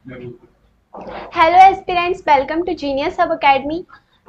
Hello aspirants, welcome to Genius Hub Academy.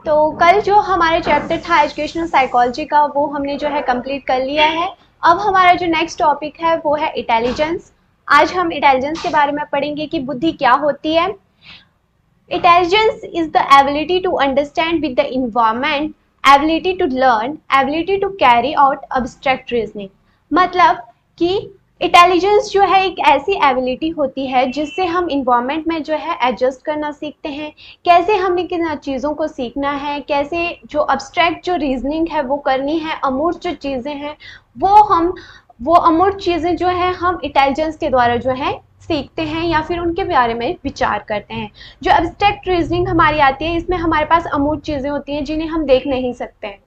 तो कल जो हमारा चैप्टर था एजुकेशनल साइकोलॉजी का, वो हमने जो है कंप्लीट कर लिया है। अब हमारा जो नेक्स्ट टॉपिक है वो है इंटेलिजेंस। आज हम इंटेलिजेंस के बारे में पढ़ेंगे कि बुद्धि क्या होती है। Intelligence is the ability to understand with the environment, ability to learn, ability to carry out abstract reasoning. मतलब कि इंटेलिजेंस जो है एक ऐसी एबिलिटी होती है जिससे हम इन्वायरमेंट में जो है एडजस्ट करना सीखते हैं, कैसे हमने किन चीज़ों को सीखना है, कैसे जो अब्स्ट्रैक्ट जो रीजनिंग है वो करनी है, अमूर्त जो चीज़ें हैं वो अमूर्त चीज़ें जो है हम इंटेलिजेंस के द्वारा जो है सीखते हैं या फिर उनके बारे में विचार करते हैं। जो एब्स्ट्रैक्ट रीजनिंग हमारी आती है, इसमें हमारे पास अमूर्त चीज़ें होती हैं जिन्हें हम देख नहीं सकते हैं।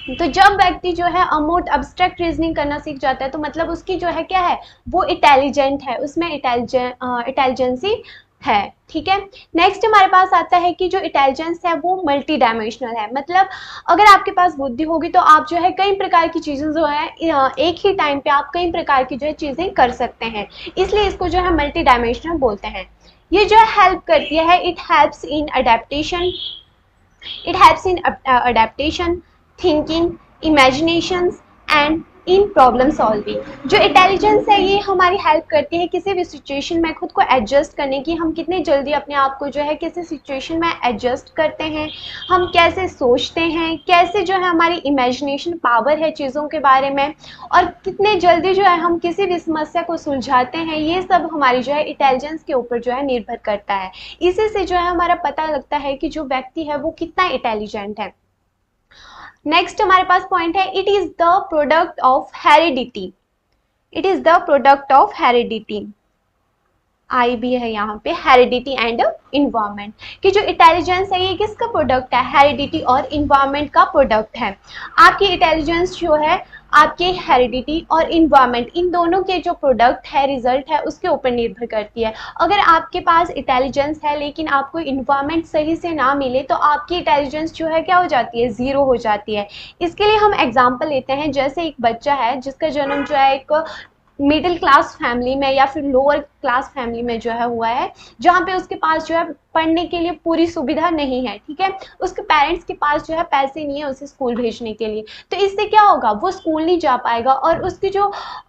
तो जब व्यक्ति जो है अमूर्त अब्स्ट्रैक्ट रीजनिंग करना सीख जाता है तो मतलब उसकी जो है क्या है, वो इंटेलिजेंट है, उसमें इंटेलिजेंसी है। ठीक है। नेक्स्ट हमारे पास आता है कि जो इंटेलिजेंस है वो मल्टी डायमेंशनल है। मतलब अगर आपके पास बुद्धि होगी तो आप जो है कई प्रकार की चीज़ें जो है एक ही टाइम पे आप कई प्रकार की जो है चीज़ें कर सकते हैं, इसलिए इसको जो है मल्टी डायमेंशनल बोलते हैं। ये जो हेल्प करती है, it helps in adaptation, thinking, imaginations and in problem solving. जो इंटेलिजेंस है ये हमारी हेल्प करती है किसी भी सिचुएशन में खुद को एडजस्ट करने की। हम कितने जल्दी अपने आप को जो है किसी सिचुएशन में एडजस्ट करते हैं, हम कैसे सोचते हैं, कैसे जो है हमारी इमेजिनेशन पावर है चीज़ों के बारे में, और कितने जल्दी जो है हम किसी भी समस्या को सुलझाते हैं, ये सब हमारी जो है इंटेलिजेंस के ऊपर जो है निर्भर करता है। इसी से जो है हमारा पता लगता है कि जो व्यक्ति है वो कितना इंटेलिजेंट है। नेक्स्ट हमारे पास पॉइंट है, it is the product of heredity. It is the product of heredity, आई भी है यहाँ पे, हेरिडिटी एंड इन्वायरमेंट। कि जो इंटेलिजेंस है ये किसका प्रोडक्ट है, हेरिडिटी और इन्वायरमेंट का प्रोडक्ट है। आपकी इंटेलिजेंस जो है आपके हेरिडिटी और इन्वायरमेंट, इन दोनों के जो प्रोडक्ट है, रिजल्ट है, उसके ऊपर निर्भर करती है। अगर आपके पास इंटेलिजेंस है लेकिन आपको इन्वायरमेंट सही से ना मिले तो आपकी इंटेलिजेंस जो है क्या हो जाती है, ज़ीरो हो जाती है। इसके लिए हम एग्जाम्पल लेते हैं, जैसे एक बच्चा है जिसका जन्म जो है एक मिडिल क्लास फैमिली में या फिर लोअर क्लास फैमिली में जो है हुआ है, जहाँ पे उसके पास जो है पढ़ने के लिए पूरी सुविधा नहीं है। ठीक है। उसके पेरेंट्स के पास जो है पैसे नहीं है उसे स्कूल भेजने के लिए, तो इससे क्या होगा, वो स्कूल नहीं जा पाएगा और उसकी जो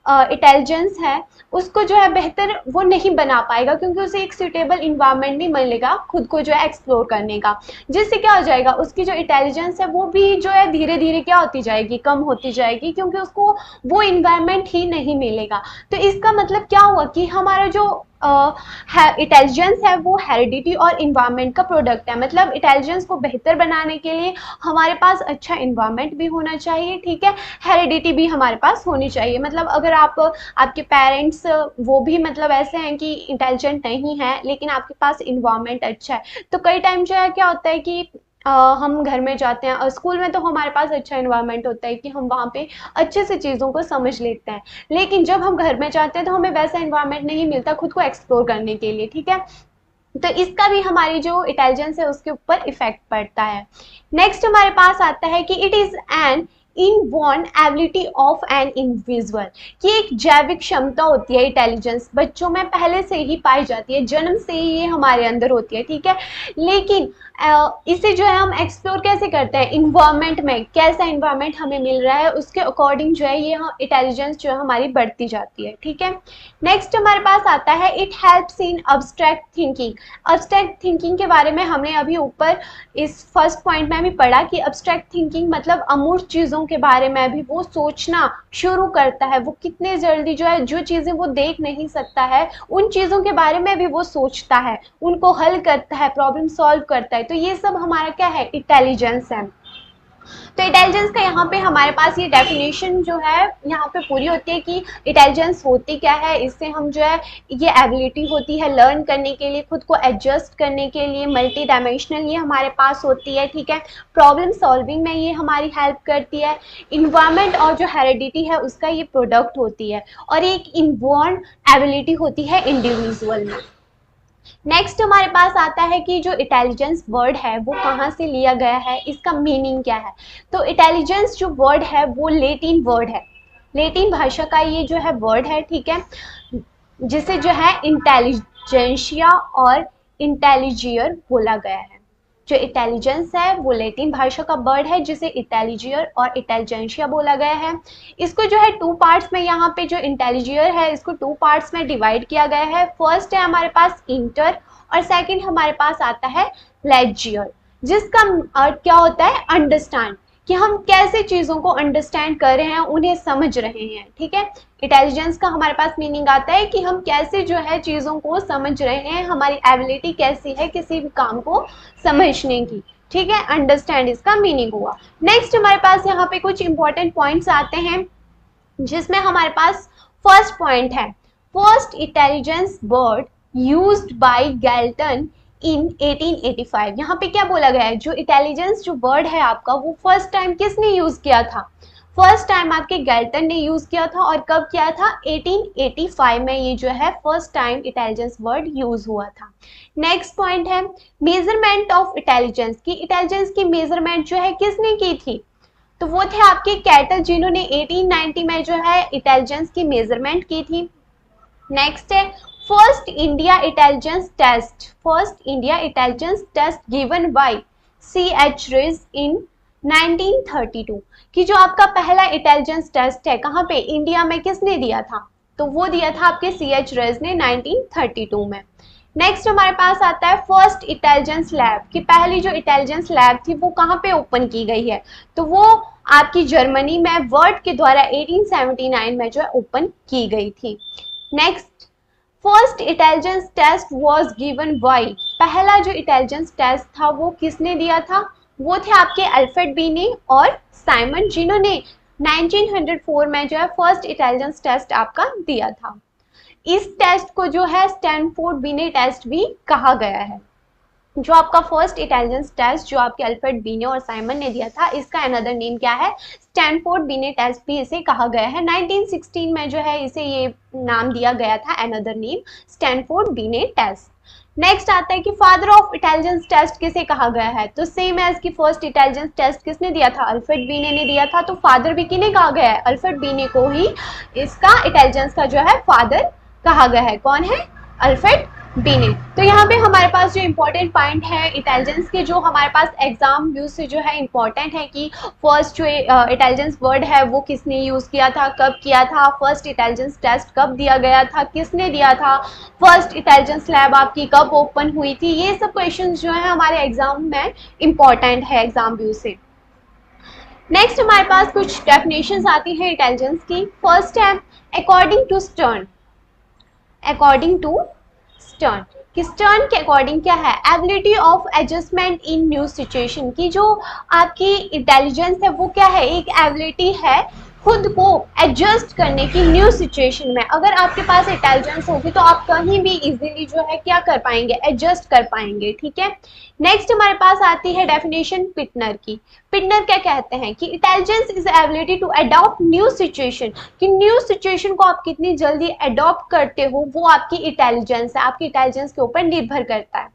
इंटेलिजेंस है उसको जो है बेहतर वो नहीं बना पाएगा, क्योंकि उसे एक सूटेबल इन्वायरमेंट नहीं मिलेगा खुद को जो है एक्सप्लोर करने का। जिससे क्या हो जाएगा, उसकी जो इंटेलिजेंस है वो भी जो है धीरे धीरे क्या होती जाएगी, कम होती जाएगी, क्योंकि उसको वो इन्वायरमेंट ही नहीं मिलेगा। तो इसका मतलब क्या हुआ कि हमारा जो इंटेलिजेंस है वो हेरिडिटी और इन्वायरमेंट का प्रोडक्ट है। मतलब इंटेलिजेंस को बेहतर बनाने के लिए हमारे पास अच्छा इन्वायरमेंट भी होना चाहिए। ठीक है। हेरिडिटी भी हमारे पास होनी चाहिए। मतलब अगर आपके पेरेंट्स वो भी मतलब ऐसे हैं कि इंटेलिजेंट नहीं है लेकिन आपके पास इन्वायरमेंट अच्छा है, तो कई टाइम जो है क्या होता है कि हम घर में जाते हैं और स्कूल में तो हमारे पास अच्छा इन्वायरमेंट होता है कि हम वहाँ पे अच्छे से चीज़ों को समझ लेते हैं, लेकिन जब हम घर में जाते हैं तो हमें वैसा इन्वायरमेंट नहीं मिलता खुद को एक्सप्लोर करने के लिए। ठीक है। तो इसका भी हमारी जो इंटेलिजेंस है उसके ऊपर इफेक्ट पड़ता है। नेक्स्ट हमारे पास आता है कि it is an inborn ability of an individual, कि एक जैविक क्षमता होती है इंटेलिजेंस, बच्चों में पहले से ही पाई जाती है, जन्म से ही ये हमारे अंदर होती है। ठीक है। लेकिन इसे जो है हम एक्सप्लोर कैसे करते हैं, इन्वायरमेंट में कैसा इन्वायरमेंट हमें मिल रहा है उसके अकॉर्डिंग जो है ये इंटेलिजेंस जो है हमारी बढ़ती जाती है। ठीक है। नेक्स्ट हमारे पास आता है, it helps in abstract thinking. Abstract thinking के बारे में हमने अभी ऊपर इस फर्स्ट पॉइंट में भी पढ़ा कि अब्स्ट्रैक्ट थिंकिंग मतलब अमूर्त चीज़ों के बारे में भी वो सोचना शुरू करता है। वो कितने जल्दी जो है जो चीज़ें वो देख नहीं सकता है उन चीज़ों के बारे में भी वो सोचता है, उनको हल करता है, प्रॉब्लम सॉल्व करता है। तो ये सब हमारा क्या है, इंटेलिजेंस है। तो इंटेलिजेंस का यहाँ पे हमारे पास ये डेफिनेशन जो है यहाँ पे पूरी होती है कि इंटेलिजेंस होती क्या है। इससे हम जो है ये एबिलिटी होती है लर्न करने के लिए, खुद को एडजस्ट करने के लिए, मल्टी डायमेंशनल ये हमारे पास होती है। ठीक है। प्रॉब्लम सॉल्विंग में ये हमारी हेल्प करती है। इन्वायरमेंट और जो हेरिडिटी है उसका ये प्रोडक्ट होती है, और एक इनबॉर्न एबिलिटी होती है इंडिविजुअल में। नेक्स्ट हमारे पास आता है कि जो इंटेलिजेंस वर्ड है वो कहाँ से लिया गया है, इसका मीनिंग क्या है। तो इंटेलिजेंस जो वर्ड है वो लेटिन वर्ड है, लेटिन भाषा का ये जो है वर्ड है। ठीक है। जिसे जो है इंटेलिजेंशिया और इंटेलिजियर बोला गया है। जो इंटेलिजेंस है वो लैटिन भाषा का वर्ड है जिसे इंटेलिजियर और इंटेलिजेंशिया बोला गया है। इसको जो है टू पार्ट्स में, यहाँ पे जो इंटेलिजियर है इसको टू पार्ट्स में डिवाइड किया गया है। फर्स्ट है हमारे पास इंटर और सेकंड हमारे पास आता है लेजियर, जिसका अर्थ क्या होता है, अंडरस्टैंड, कि हम कैसे चीज़ों को अंडरस्टैंड कर रहे हैं, उन्हें समझ रहे हैं। ठीक है, इंटेलिजेंस का हमारे पास मीनिंग आता है कि हम कैसे जो है चीज़ों को समझ रहे हैं, हमारी एबिलिटी कैसी है किसी भी काम को समझने की। ठीक है, अंडरस्टैंड इसका मीनिंग हुआ। नेक्स्ट हमारे पास यहाँ पे कुछ इंपॉर्टेंट पॉइंट्स आते हैं, जिसमें हमारे पास फर्स्ट पॉइंट है first intelligence word used by Galton in 1885। यहाँ पे क्या बोला गया है, जो इंटेलिजेंस जो वर्ड है आपका वो फर्स्ट टाइम किसने यूज किया था, फर्स्ट टाइम आपके गैल्टन ने यूज किया था। और कब किया था, 1885 में ये जो है first time intelligence word use हुआ था। नेक्स्ट पॉइंट है मेजरमेंट ऑफ इंटेलिजेंस, की इंटेलिजेंस की मेजरमेंट जो है किसने की थी, तो वो थे आपके कैटल, जिन्होंने 1890 में जो है इंटेलिजेंस की मेजरमेंट की थी। नेक्स्ट है first India intelligence test, first India intelligence test given by C.H. Rice in 1932, कि जो आपका पहला इंटेलिजेंस टेस्ट है कहाँ पे, इंडिया में, किसने दिया था, तो वो दिया था आपके C.H. रेज ने 1932 में। नेक्स्ट हमारे पास आता है फर्स्ट इंटेलिजेंस लैब, कि पहली जो इंटेलिजेंस लैब थी वो कहाँ पे ओपन की गई है, तो वो आपकी जर्मनी में वर्ड के द्वारा 1879 में जो है ओपन की गई थी। Next first intelligence test was given by, पहला जो इंटेलिजेंस टेस्ट था वो किसने दिया था, वो थे आपके अल्फ्रेड बीने और साइमन, जिन्होंने 1904 में जो है फर्स्ट इंटेलिजेंस टेस्ट आपका दिया था। इस टेस्ट को जो है स्टैनफोर्ड बीने टेस्ट भी कहा गया है। जो आपका फर्स्ट इंटेलिजेंस टेस्ट जो आपके अल्फ्रेड बीने और साइमन ने दिया था, इसका अनदर नेम क्या है, स्टैनफोर्ड बीने टेस्ट भी इसे कहा गया है। 1916 में जो है इसे ये नाम दिया गया था, अनदर नेम स्टैनफोर्ड बीने टेस्ट। नेक्स्ट आता है कि फादर ऑफ इंटेलिजेंस टेस्ट किसे कहा गया है, तो सेम एज की फर्स्ट इंटेलिजेंस टेस्ट किसने दिया था, अल्फ्रेड बीने ने दिया था, तो फादर भी किन्हें कहा गया है, अल्फ्रेड बीने को ही इसका इंटेलिजेंस का जो है फादर कहा गया है। कौन है, अल्फ्रेड बीने। तो यहाँ पे हमारे पास जो इम्पोर्टेंट पॉइंट है इंटेलिजेंस के, जो हमारे पास एग्जाम व्यू से जो है इम्पोर्टेंट है, कि फर्स्ट जो इंटेलिजेंस वर्ड है वो किसने यूज किया था, कब किया था, फर्स्ट इंटेलिजेंस टेस्ट कब दिया गया था, किसने दिया था, फर्स्ट इंटेलिजेंस लैब आपकी कब ओपन हुई थी, ये सब क्वेश्चन जो है हमारे एग्जाम में इम्पोर्टेंट है एग्जाम व्यू से। नेक्स्ट हमारे पास कुछ डेफिनेशंस आती है इंटेलिजेंस की। फर्स्ट है according to Stern, according to Stern, कि स्टर्न के अकॉर्डिंग क्या है, ability of adjustment in new situation, की जो आपकी इंटेलिजेंस है वो क्या है, एक एबिलिटी है खुद को एडजस्ट करने की न्यू सिचुएशन में। अगर आपके पास इंटेलिजेंस होगी तो आप कहीं भी इजीली जो है क्या कर पाएंगे, एडजस्ट कर पाएंगे। ठीक है, नेक्स्ट हमारे पास आती है डेफिनेशन पिटनर की। पिटनर क्या कहते हैं कि intelligence is ability to adopt new situation, कि न्यू सिचुएशन को आप कितनी जल्दी अडॉप्ट करते हो वो आपकी इंटेलिजेंस है, आपकी इंटेलिजेंस के ऊपर निर्भर करता है।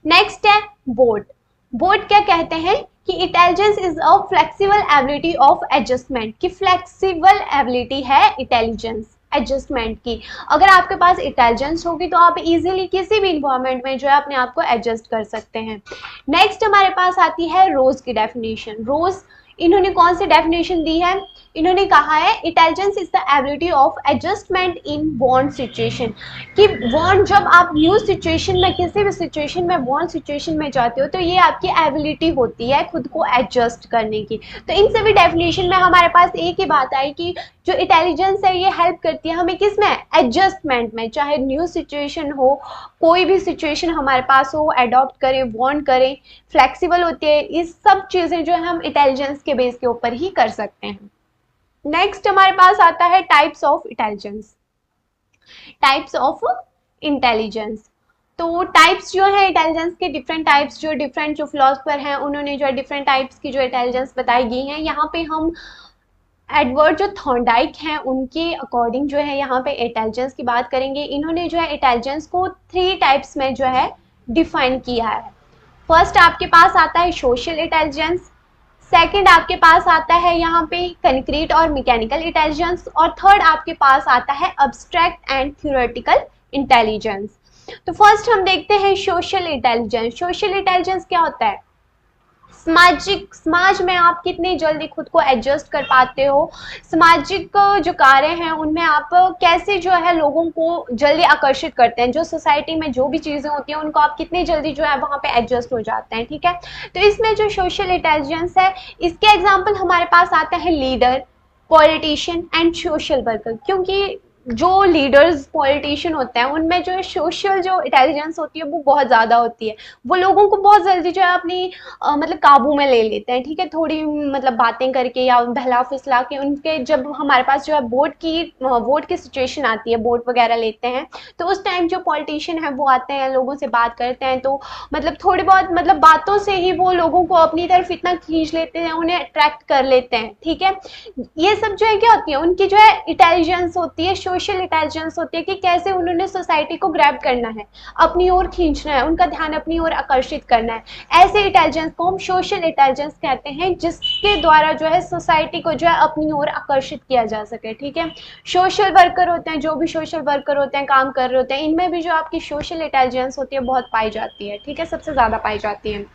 नेक्स्ट है बोर्ड, बोर्ड क्या कहते हैं कि intelligence is a flexible ability of adjustment, की फ्लेक्सिबल एबिलिटी है इंटेलिजेंस एडजस्टमेंट की। अगर आपके पास इंटेलिजेंस होगी तो आप इजीली किसी भी इन्वायरमेंट में जो है अपने आप को एडजस्ट कर सकते हैं। नेक्स्ट हमारे पास आती है रोज की डेफिनेशन। रोज इन्होंने कौन सी डेफिनेशन दी है, इन्होंने कहा है intelligence is the ability of adjustment in bond situation, कि बॉन्ड जब आप न्यू सिचुएशन में, किसी भी सिचुएशन में, बॉन्ड सिचुएशन में जाते हो तो ये आपकी एबिलिटी होती है खुद को एडजस्ट करने की। तो इन सभी डेफिनेशन में हमारे पास एक ही बात आई कि जो इंटेलिजेंस है ये हेल्प करती है हमें किस में, एडजस्टमेंट में, चाहे न्यू सिचुएशन हो, कोई भी सिचुएशन हमारे पास हो, अडॉप्ट करें, बॉन्ड करें, फ्लेक्सिबल होती है, इस सब चीज़ें जो है हम इंटेलिजेंस के बेस के ऊपर ही कर सकते हैं। नेक्स्ट हमारे पास आता है types of intelligence, types of intelligence. तो टाइप्स जो है इंटेलिजेंस के, डिफरेंट टाइप्स, जो डिफरेंट जो फिलोसफर हैं उन्होंने जो है डिफरेंट टाइप्स की जो इंटेलिजेंस बताई गई हैं। यहाँ पे हम एडवर्ड जो थॉर्नडाइक हैं उनके अकॉर्डिंग जो है यहाँ पे इंटेलिजेंस की बात करेंगे। इन्होंने जो है इंटेलिजेंस को 3 टाइप्स में जो है डिफाइन किया है। फर्स्ट आपके पास आता है सोशल इंटेलिजेंस, सेकंड आपके पास आता है यहाँ पे कंक्रीट और मैकेनिकल इंटेलिजेंस, और थर्ड आपके पास आता है अब्स्ट्रैक्ट एंड थ्योरेटिकल इंटेलिजेंस। तो फर्स्ट हम देखते हैं सोशल इंटेलिजेंस। सोशल इंटेलिजेंस क्या होता है? समाज में आप कितनी जल्दी खुद को एडजस्ट कर पाते हो, सामाजिक जो कार्य हैं उनमें आप कैसे जो है लोगों को जल्दी आकर्षित करते हैं, जो सोसाइटी में जो भी चीज़ें होती हैं उनको आप कितनी जल्दी जो है वहाँ पे एडजस्ट हो जाते हैं, ठीक है। तो इसमें जो सोशल इंटेलिजेंस है, इसके एग्जाम्पल हमारे पास आते हैं leader, politician and social worker. क्योंकि जो लीडर्स पॉलिटिशियन होते हैं उनमें जो सोशल जो इंटेलिजेंस होती है वो बहुत ज़्यादा होती है। वो लोगों को बहुत जल्दी जो है अपनी मतलब काबू में ले लेते हैं, ठीक है, थोड़ी मतलब बातें करके या बहला फुसला के। उनके जब हमारे पास जो है वोट की सिचुएशन आती है, वोट वगैरह लेते हैं, तो उस टाइम जो पॉलिटिशियन है वो आते हैं, लोगों से बात करते हैं, तो मतलब थोड़ी बहुत मतलब बातों से ही वो लोगों को अपनी तरफ इतना खींच लेते हैं, उन्हें अट्रैक्ट कर लेते हैं, ठीक है। ये सब जो है क्या होती है, उनकी जो है इंटेलिजेंस होती है, सोशल इंटेलिजेंस होती है कि कैसे उन्होंने सोसाइटी को ग्रैब करना है, अपनी ओर खींचना है, उनका ध्यान अपनी ओर आकर्षित करना है। ऐसे इंटेलिजेंस को हम सोशल इंटेलिजेंस कहते हैं, जिसके द्वारा जो है सोसाइटी को जो है अपनी ओर आकर्षित किया जा सके, ठीक है। सोशल वर्कर होते हैं, जो भी सोशल वर्कर होते हैं, काम कर रहे होते हैं, इनमें भी जो आपकी सोशल इंटेलिजेंस होती है बहुत पाई जाती है, ठीक है, सबसे ज़्यादा पाई जाती है।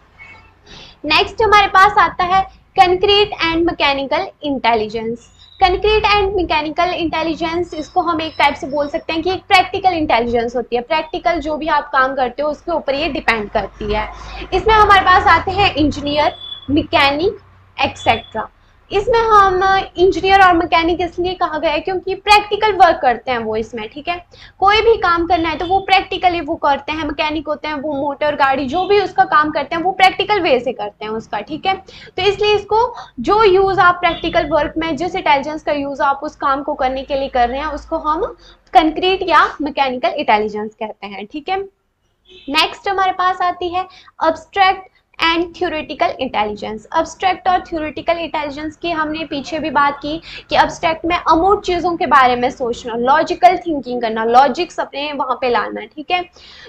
नेक्स्ट हमारे पास आता है concrete and mechanical intelligence. Concrete and mechanical intelligence, इसको हम एक टाइप से बोल सकते हैं कि एक प्रैक्टिकल इंटेलिजेंस होती है। प्रैक्टिकल जो भी आप काम करते हो उसके ऊपर ये डिपेंड करती है। इसमें हमारे पास आते हैं इंजीनियर, मैकेनिक एक्सेट्रा। इसमें हम इंजीनियर और मैकेनिक इसलिए कहा गया है क्योंकि प्रैक्टिकल वर्क करते हैं वो इसमें, ठीक है। कोई भी काम करना है तो वो प्रैक्टिकली वो करते हैं। मैकेनिक होते हैं वो मोटर गाड़ी जो भी उसका काम करते हैं वो प्रैक्टिकल वे से करते हैं उसका, ठीक है। तो इसलिए इसको जो यूज आप प्रैक्टिकल वर्क में, जिस इंटेलिजेंस का यूज आप उस काम को करने के लिए कर रहे हैं, उसको हम कंक्रीट या मैकेनिकल इंटेलिजेंस कहते हैं, ठीक है। नेक्स्ट हमारे पास आती है abstract and theoretical intelligence. Abstract और थ्योरेटिकल इंटेलिजेंस की हमने पीछे भी बात की कि अब्स्ट्रैक्ट में अमूर्त चीज़ों के बारे में सोचना, लॉजिकल थिंकिंग करना, लॉजिक्स अपने वहाँ पे लाना, ठीक है।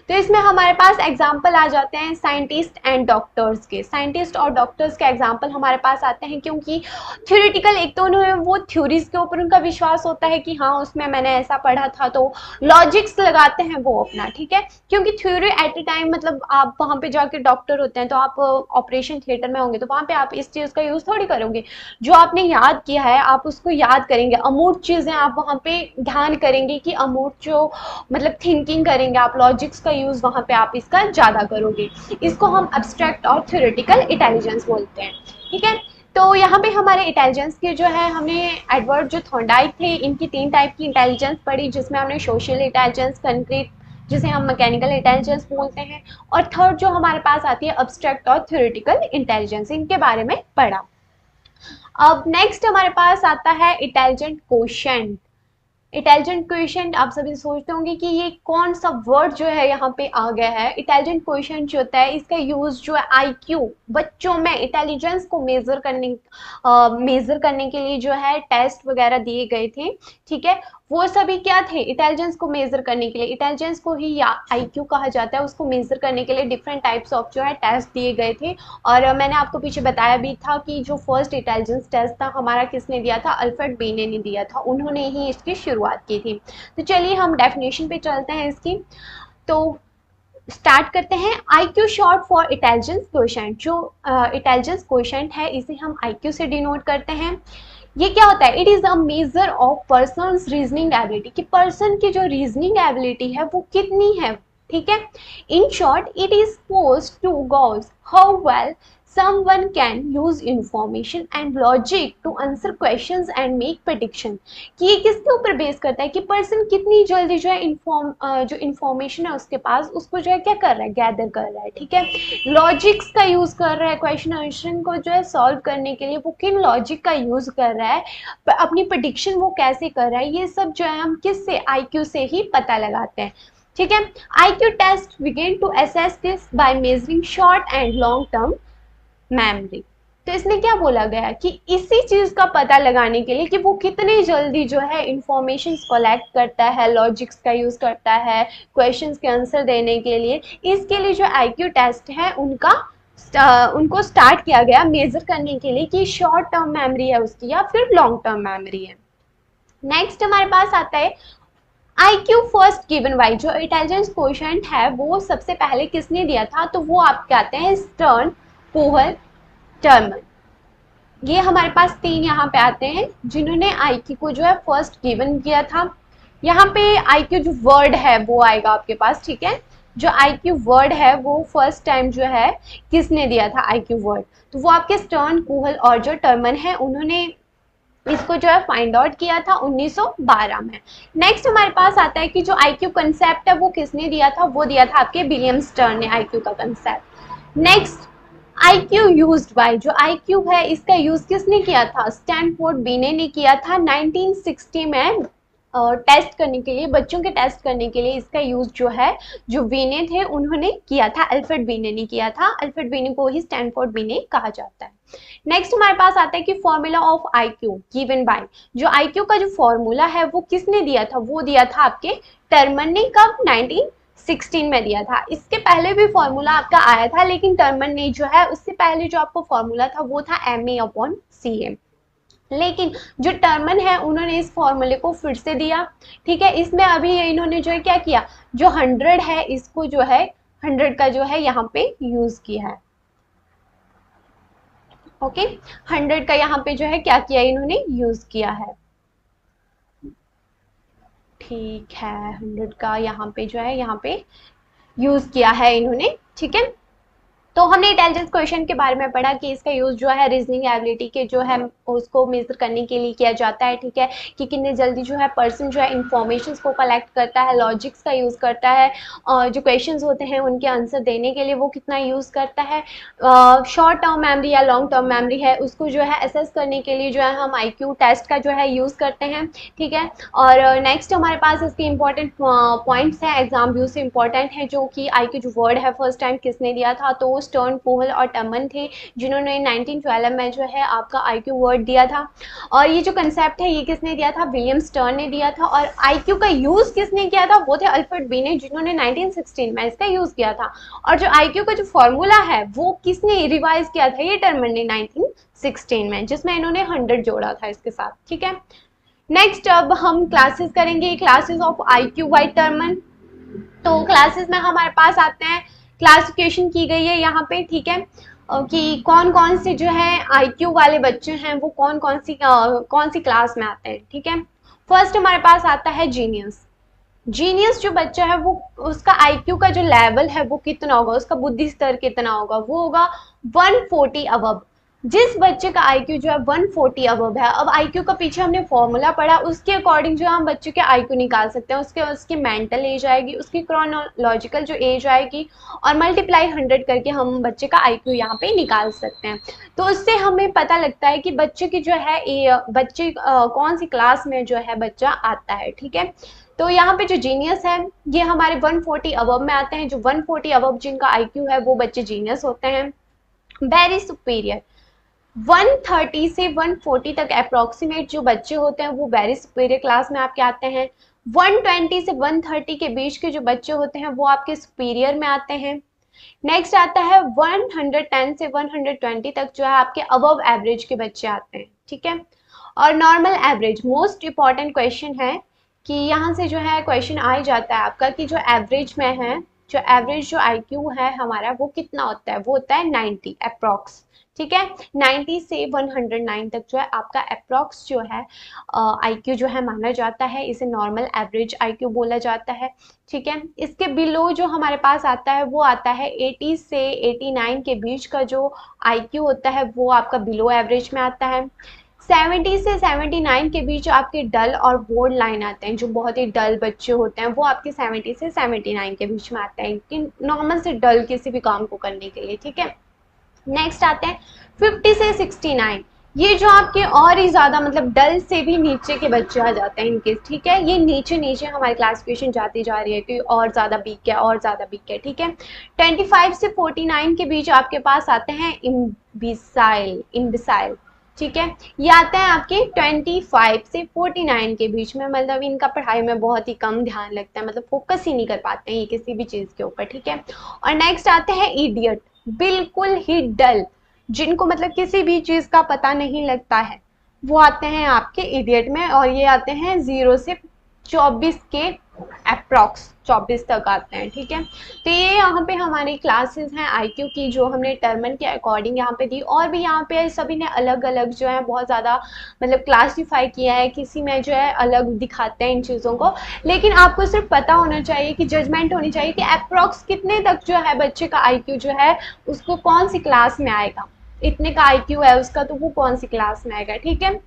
तो इसमें हमारे पास एग्जाम्पल आ जाते हैं साइंटिस्ट एंड डॉक्टर्स के। साइंटिस्ट और डॉक्टर्स के एग्जाम्पल हमारे पास आते हैं क्योंकि थ्योरेटिकल, एक तो उन्हें वो थ्योरीज के ऊपर उनका विश्वास होता है कि हाँ उसमें मैंने ऐसा पढ़ा था, तो लॉजिक्स लगाते हैं वो अपना, ठीक है। क्योंकि थ्योरी एट ए टाइम, मतलब आप वहाँ पे जाके डॉक्टर होते हैं तो आप ऑपरेशन थिएटर में होंगे तो वहाँ पे आप इस चीज़ का यूज़ थोड़ी करोगे। जो आपने याद किया है आप उसको याद करेंगे, अमूर्त चीज़ें आप वहाँ पे ध्यान करेंगे कि अमूर्त जो मतलब थिंकिंग करेंगे आप, लॉजिक्स का यूज़ वहाँ पे आप इसका ज़्यादा करोगे। इसको हम एब्स्ट्रैक्ट और थ्योरेटिकल इंटेलिजेंस बोलते हैं, ठीक है। तो यहाँ पे हमारे इंटेलिजेंस के जो है, हमने एडवर्ड जो थॉर्नडाइक थे, इनकी 3 टाइप की इंटेलिजेंस पढ़ी, जिसमें हमने सोशल इंटेलिजेंस, कंक्रीट जिसे हम मैकेनिकल इंटेलिजेंस बोलते हैं, और थर्ड जो हमारे पास आती है अब्स्ट्रैक्ट और थ्योरेटिकल इंटेलिजेंस, इनके बारे में पढ़ा। अब नेक्स्ट हमारे पास आता है इंटेलिजेंट क्वोशिएंट। इंटेलिजेंट क्वोशिएंट, आप सभी सोचते होंगे कि ये कौन सा वर्ड जो है यहाँ पे आ गया है। इंटेलिजेंट क्वोशिएंट जो होता है इसका यूज जो है आईक्यू, बच्चों में इंटेलिजेंस को मेजर करने के लिए जो है टेस्ट वगैरह दिए गए थे, ठीक है। वो सभी क्या थे, इंटेलिजेंस को मेजर करने के लिए, इंटेलिजेंस को ही आईक्यू कहा जाता है, उसको मेजर करने के लिए डिफरेंट टाइप्स ऑफ जो है टेस्ट दिए गए थे। और मैंने आपको पीछे बताया भी था कि जो फर्स्ट इंटेलिजेंस टेस्ट था हमारा किसने दिया था, अल्फ्रेड बीने ने दिया था, उन्होंने ही इसकी शुरुआत की थी। तो चलिए हम डेफिनेशन पे चलते हैं इसकी। तो स्टार्ट करते हैं। IQ short for intelligence quotient. जो इंटेलिजेंस क्वोशिएंट है इसे हम IQ से डिनोट करते हैं। ये क्या होता है, it is a measure of persons reasoning ability, कि पर्सन की जो रीजनिंग एबिलिटी है वो कितनी है, ठीक है। In short it is supposed to gauge how well someone can use information and logic to answer questions and make prediction। कि ये किसके ऊपर बेस करता है कि पर्सन कितनी जल्दी जो है जो इंफॉर्मेशन है उसके पास, उसको जो है क्या कर रहा है, गैदर कर रहा है, ठीक है। लॉजिक्स का यूज कर रहा है, क्वेश्चन आंसर को जो है सॉल्व करने के लिए वो किन लॉजिक का यूज कर रहा है, अपनी प्रेडिक्शन वो कैसे कर रहा है, ये सब जो है हम किससे, IQ से ही पता लगाते हैं, ठीक है। IQ test begin to assess this by measuring short and long term memory. तो इसमें क्या बोला गया कि इसी चीज का पता लगाने के लिए कि वो कितनी जल्दी जो है इंफॉर्मेशन कलेक्ट करता है, लॉजिक्स का यूज करता है क्वेश्चंस के आंसर देने के लिए, इसके लिए जो IQ टेस्ट है उनको स्टार्ट किया गया मेजर करने के लिए कि शॉर्ट टर्म मेमोरी है उसकी या फिर लॉन्ग टर्म मेमोरी है। नेक्स्ट हमारे पास आता है IQ फर्स्ट गिवन बाय, जो इंटेलिजेंस क्वोशिएंट है वो सबसे पहले किसने दिया था, तो वो आपके आते हैं स्टर्न, पोहल, टर्मन। ये हमारे पास तीन यहाँ पे आते हैं जिन्होंने IQ को जो है फर्स्ट गिवन किया था। यहाँ पे IQ जो वर्ड है वो आएगा आपके पास, ठीक है। जो IQ वर्ड है वो फर्स्ट टाइम जो है किसने दिया था IQ वर्ड, तो वो आपके स्टर्न, कोहल और जो टर्मन है उन्होंने इसको जो है फाइंड आउट किया था 1912 में। नेक्स्ट हमारे पास आता है कि जो IQ कंसेप्ट है वो किसने दिया था, वो दिया था आपके विलियम स्टर्न ने IQ का concept. Next IQ used by, जो IQ है इसका यूज किसने किया था, स्टैनफोर्ड बीने ने किया था 1960 में। टेस्ट करने के लिए, बच्चों के टेस्ट करने के लिए इसका यूज जो है जो बीने थे उन्होंने किया था, अल्फ्रेड बीने ने किया था। अल्फ्रेड बीने को ही स्टैनफोर्ड बीने कहा जाता है। नेक्स्ट हमारे पास आता है कि formula of IQ given by, जो IQ का जो फॉर्मूला है वो किसने दिया था, वो दिया था आपके टर्मन ने। कब, 1916 में दिया था। इसके पहले भी फॉर्मूला आपका आया था, लेकिन टर्मन ने जो है उससे पहले जो आपको फॉर्मूला था वो था MA/CM। लेकिन जो टर्मन है उन्होंने इस फॉर्मूले को फिर से दिया, ठीक है। इसमें अभी इन्होंने जो है क्या किया, जो 100 है इसको जो है 100 का जो है यहाँ पे यूज किया है, ओके। 100 का यहाँ पे जो है क्या किया, इन्होंने यूज किया है, ठीक है। 100 का यहाँ पे जो है यहाँ पे यूज किया है इन्होंने, ठीक है। तो हमने इंटेलिजेंस क्वेश्चन के बारे में पढ़ा कि इसका यूज जो है रीजनिंग एबिलिटी के जो है उसको मेजर करने के लिए किया जाता है, ठीक है, कि कितने जल्दी जो है पर्सन जो है इंफॉर्मेशन को कलेक्ट करता है, लॉजिक्स का यूज करता है, और जो क्वेश्चंस होते हैं उनके आंसर देने के लिए वो कितना यूज करता है। शॉर्ट टर्म मेमोरी या लॉन्ग टर्म मेमोरी है उसको जो है असेस करने के लिए जो है हम IQ टेस्ट का जो है यूज करते हैं, ठीक है। और नेक्स्ट हमारे पास इसके इंपॉर्टेंट पॉइंट्स हैं, एग्जाम व्यू से इंपॉर्टेंट है, जो कि IQ जो वर्ड है फर्स्ट टाइम किसने दिया था, तो स्टर्न, पोहल और टर्मन थे जिन्होंने 1912 में जो है आपका IQ वर्ड दिया था। और ये जो कंसेप्ट है ये किसने दिया था, विलियम स्टर्न ने दिया था। और IQ का यूज किसने किया था, वो थे अल्फ्रेड बीने जिन्होंने 1916 में इसका यूज किया था। और जो IQ का जो फॉर्मूला है वो किसने रिवाइज किया था, ये टर्मन ने 1916 में, जिसमें इन्होंने 100 जोड़ा था इसके साथ, ठीक है। नेक्स्ट अब हम क्लासेस करेंगे, classes of IQ by Terman. तो क्लासेस में हमारे पास आते हैं, क्लासिफिकेशन की गई है यहाँ पे, ठीक है, कि कौन कौन से जो है IQ वाले बच्चे हैं वो कौन कौन सी क्लास में आते हैं, ठीक है। फर्स्ट हमारे पास आता है जीनियस। जीनियस जो बच्चा है वो उसका IQ का जो लेवल है वो कितना होगा, उसका बुद्धि स्तर कितना होगा, वो होगा 140 अबव। जिस बच्चे का IQ जो है 140 अबव है, अब IQ का पीछे हमने फॉर्मूला पढ़ा, उसके अकॉर्डिंग जो हम बच्चे के IQ निकाल सकते हैं, उसकी मेंटल एज आएगी, उसकी क्रोनोलॉजिकल जो एज आएगी, और मल्टीप्लाई 100 करके हम बच्चे का IQ यहाँ पे निकाल सकते हैं। तो उससे हमें पता लगता है कि बच्चे की जो है बच्चे कौन सी क्लास में जो है बच्चा आता है, ठीक है। तो यहाँ पे जो जीनियस है ये हमारे 140 अबव में आते हैं, जो 140 अबव जिनका IQ है वो बच्चे जीनियस होते हैं। वेरी सुपीरियर 130 से 140 तक अप्रोक्सीमेट जो बच्चे होते हैं वो वेरी सुपीरियर क्लास में आपके आते हैं। 120 से 130 के बीच के जो बच्चे होते हैं वो आपके सुपीरियर में आते हैं। नेक्स्ट आता है 110 से 120 तक जो है आपके अबव एवरेज के बच्चे आते हैं, ठीक है। और normal average most important question है कि यहाँ से जो है क्वेश्चन आ ही जाता है आपका कि जो एवरेज में है, जो एवरेज जो IQ है हमारा वो कितना होता है, वो होता है 90 अप्रॉक्स, ठीक है। 90 से 109 तक जो है आपका अप्रॉक्स जो है IQ जो है माना जाता है, इसे नॉर्मल एवरेज IQ बोला जाता है, ठीक है। इसके बिलो जो हमारे पास आता है वो आता है 80 से 89 के बीच का जो IQ होता है वो आपका बिलो एवरेज में आता है। 70 से 79 के बीच आपके डल और बोर्ड लाइन आते हैं, जो बहुत ही डल बच्चे होते हैं वो आपके 70 से 79 के बीच में आते हैं, कि नॉर्मल से डल किसी भी काम को करने के लिए, ठीक है। नेक्स्ट आते हैं 50 से 69, ये जो आपके और ही ज़्यादा मतलब डल से भी नीचे के बच्चे आ जाते हैं इनके, ठीक है। ये नीचे नीचे हमारी क्लासिफिकेशन जाती जा रही है कि और ज़्यादा वीक है और ज़्यादा वीक है, ठीक है। 25 से 49 के बीच आपके पास आते हैं इम्बिसाइल, ठीक है। ये आते हैं आपके 25 से 49 के बीच में, मतलब इनका पढ़ाई में बहुत ही कम ध्यान लगता है, मतलब फोकस ही नहीं कर पाते हैं ये किसी भी चीज़ के ऊपर, ठीक है। और नेक्स्ट आते हैं इडियट, बिल्कुल ही डल, जिनको मतलब किसी भी चीज़ का पता नहीं लगता है, वो आते हैं आपके इडियट में। और ये आते हैं 0 से 24 के अप्रॉक्स 24 तक आते हैं, ठीक है। तो ये यहाँ पे हमारी क्लासेस हैं आईक्यू की, जो हमने टर्मन के अकॉर्डिंग यहाँ पे दी, और भी यहाँ पे सभी ने अलग अलग जो है बहुत ज़्यादा मतलब क्लासीफाई किया है, किसी में जो है अलग दिखाते हैं इन चीज़ों को। लेकिन आपको सिर्फ पता होना चाहिए कि जजमेंट होनी चाहिए कि अप्रॉक्स कितने तक जो है बच्चे का आईक्यू जो है उसको कौन सी क्लास में आएगा, इतने का आईक्यू है उसका तो वो कौन सी क्लास में आएगा, ठीक है।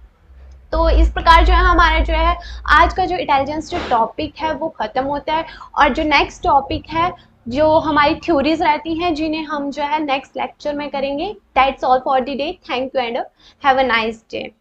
तो इस प्रकार जो है हमारा जो है आज का जो इंटेलिजेंस जो टॉपिक है वो ख़त्म होता है, और जो नेक्स्ट टॉपिक है जो हमारी थ्योरीज रहती हैं जिन्हें हम जो है नेक्स्ट लेक्चर में करेंगे। That's all for the day, thank you and have a nice day.